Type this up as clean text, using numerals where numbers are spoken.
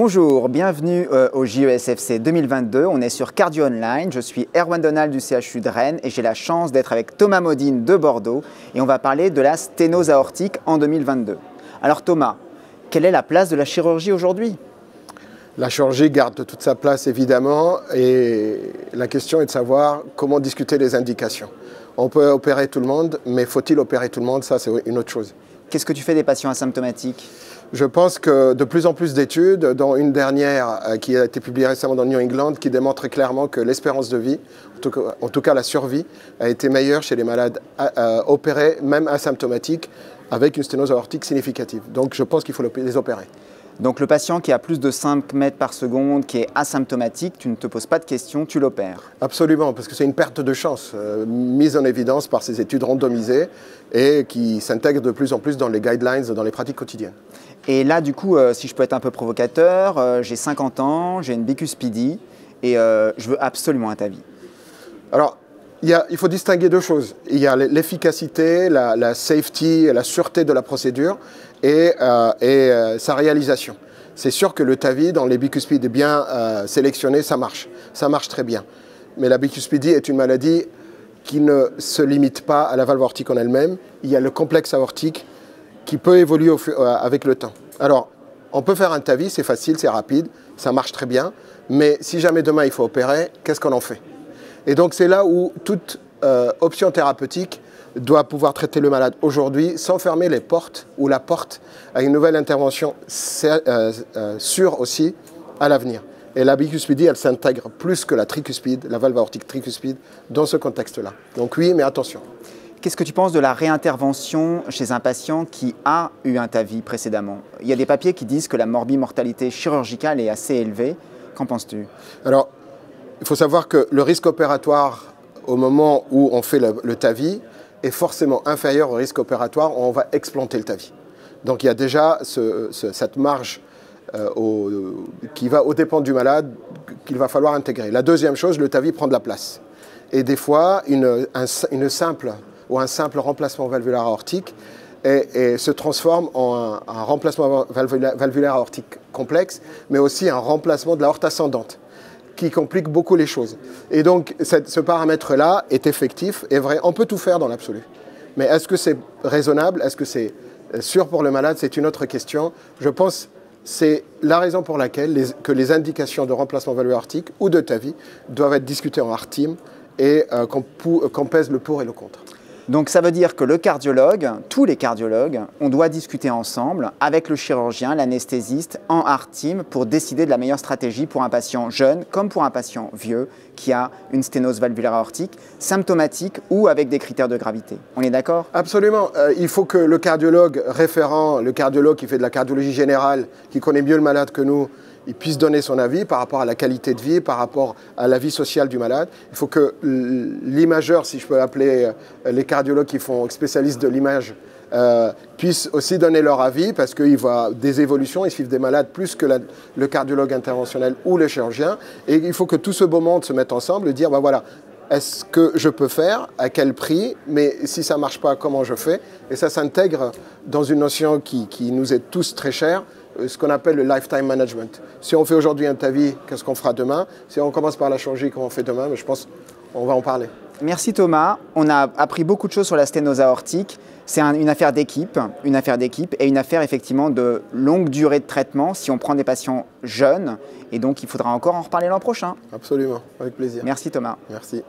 Bonjour, bienvenue au JESFC 2022. On est sur Cardio Online. Je suis Erwan Donald du CHU de Rennes et j'ai la chance d'être avec Thomas Modine de Bordeaux. Et on va parler de la sténose aortique en 2022. Alors Thomas, quelle est la place de la chirurgie aujourd'hui? La chirurgie garde toute sa place évidemment et la question est de savoir comment discuter les indications. On peut opérer tout le monde, mais faut-il opérer tout le monde? Ça, c'est une autre chose. Qu'est-ce que tu fais des patients asymptomatiques? Je pense que de plus en plus d'études, dont une dernière qui a été publiée récemment dans New England, qui démontre clairement que l'espérance de vie, en tout cas la survie, a été meilleure chez les malades opérés, même asymptomatiques, avec une sténose aortique significative. Donc je pense qu'il faut les opérer. Donc le patient qui a plus de 5 mètres par seconde, qui est asymptomatique, tu ne te poses pas de questions, tu l'opères? Absolument, parce que c'est une perte de chance mise en évidence par ces études randomisées et qui s'intègrent de plus en plus dans les guidelines, dans les pratiques quotidiennes. Et là, du coup, si je peux être un peu provocateur, j'ai 50 ans, j'ai une bicuspidie et je veux absolument un TAVI. Alors, il faut distinguer deux choses. Il y a l'efficacité, la safety, la sûreté de la procédure et sa réalisation. C'est sûr que le TAVI dans les bicuspides bien sélectionnés, ça marche. Ça marche très bien. Mais la bicuspidie est une maladie qui ne se limite pas à la valve aortique en elle-même. Il y a le complexe aortique qui peut évoluer avec le temps. Alors, on peut faire un TAVI, c'est facile, c'est rapide, ça marche très bien. Mais si jamais demain il faut opérer, qu'est-ce qu'on en fait? Et donc c'est là où toute option thérapeutique doit pouvoir traiter le malade aujourd'hui sans fermer les portes ou la porte à une nouvelle intervention sûre aussi à l'avenir. Et la bicuspidie, elle s'intègre plus que la tricuspide, la valve aortique tricuspide, dans ce contexte-là. Donc oui, mais attention. Qu'est-ce que tu penses de la réintervention chez un patient qui a eu un TAVI précédemment? Il y a des papiers qui disent que la morbimortalité chirurgicale est assez élevée. Qu'en penses-tu? Alors, il faut savoir que le risque opératoire au moment où on fait le TAVI est forcément inférieur au risque opératoire où on va explanter le TAVI. Donc il y a déjà cette marge qui va au dépend du malade qu'il va falloir intégrer. La deuxième chose, le TAVI prend de la place. Et des fois, un simple remplacement valvulaire aortique et se transforme en un remplacement valvulaire aortique complexe, mais aussi un remplacement de l'aorte ascendante, qui complique beaucoup les choses. Et donc, ce paramètre-là est effectif et vrai. On peut tout faire dans l'absolu. Mais est-ce que c'est raisonnable? Est-ce que c'est sûr pour le malade? C'est une autre question. Je pense que c'est la raison pour laquelle les indications de remplacement valvulaire aortique ou de TAVI doivent être discutées en hard team et qu'on pèse le pour et le contre. Donc ça veut dire que le cardiologue, tous les cardiologues, on doit discuter ensemble avec le chirurgien, l'anesthésiste, en hard team pour décider de la meilleure stratégie pour un patient jeune comme pour un patient vieux qui a une sténose valvulaire aortique, symptomatique ou avec des critères de gravité. On est d'accord? Absolument. Il faut que le cardiologue référent, le cardiologue qui fait de la cardiologie générale, qui connaît mieux le malade que nous, il puisse donner son avis par rapport à la qualité de vie, par rapport à la vie sociale du malade. Il faut que l'imageur, si je peux appeler les cardiologues qui font spécialistes de l'image, puissent aussi donner leur avis parce qu'ils voient des évolutions, ils suivent des malades plus que le cardiologue interventionnel ou le chirurgien. Et il faut que tout ce beau monde se mette ensemble et dire, ben voilà, est-ce que je peux faire? À quel prix? Mais si ça ne marche pas, comment je fais? Et ça s'intègre dans une notion qui nous est tous très chère, ce qu'on appelle le lifetime management. Si on fait aujourd'hui un TAVI, qu'est-ce qu'on fera demain? Si on commence par la chirurgie, comment on fait demain? Mais je pense qu'on va en parler. Merci Thomas. On a appris beaucoup de choses sur la sténose aortique. C'est une affaire d'équipe et une affaire effectivement de longue durée de traitement si on prend des patients jeunes. Et donc il faudra encore en reparler l'an prochain. Absolument, avec plaisir. Merci Thomas. Merci.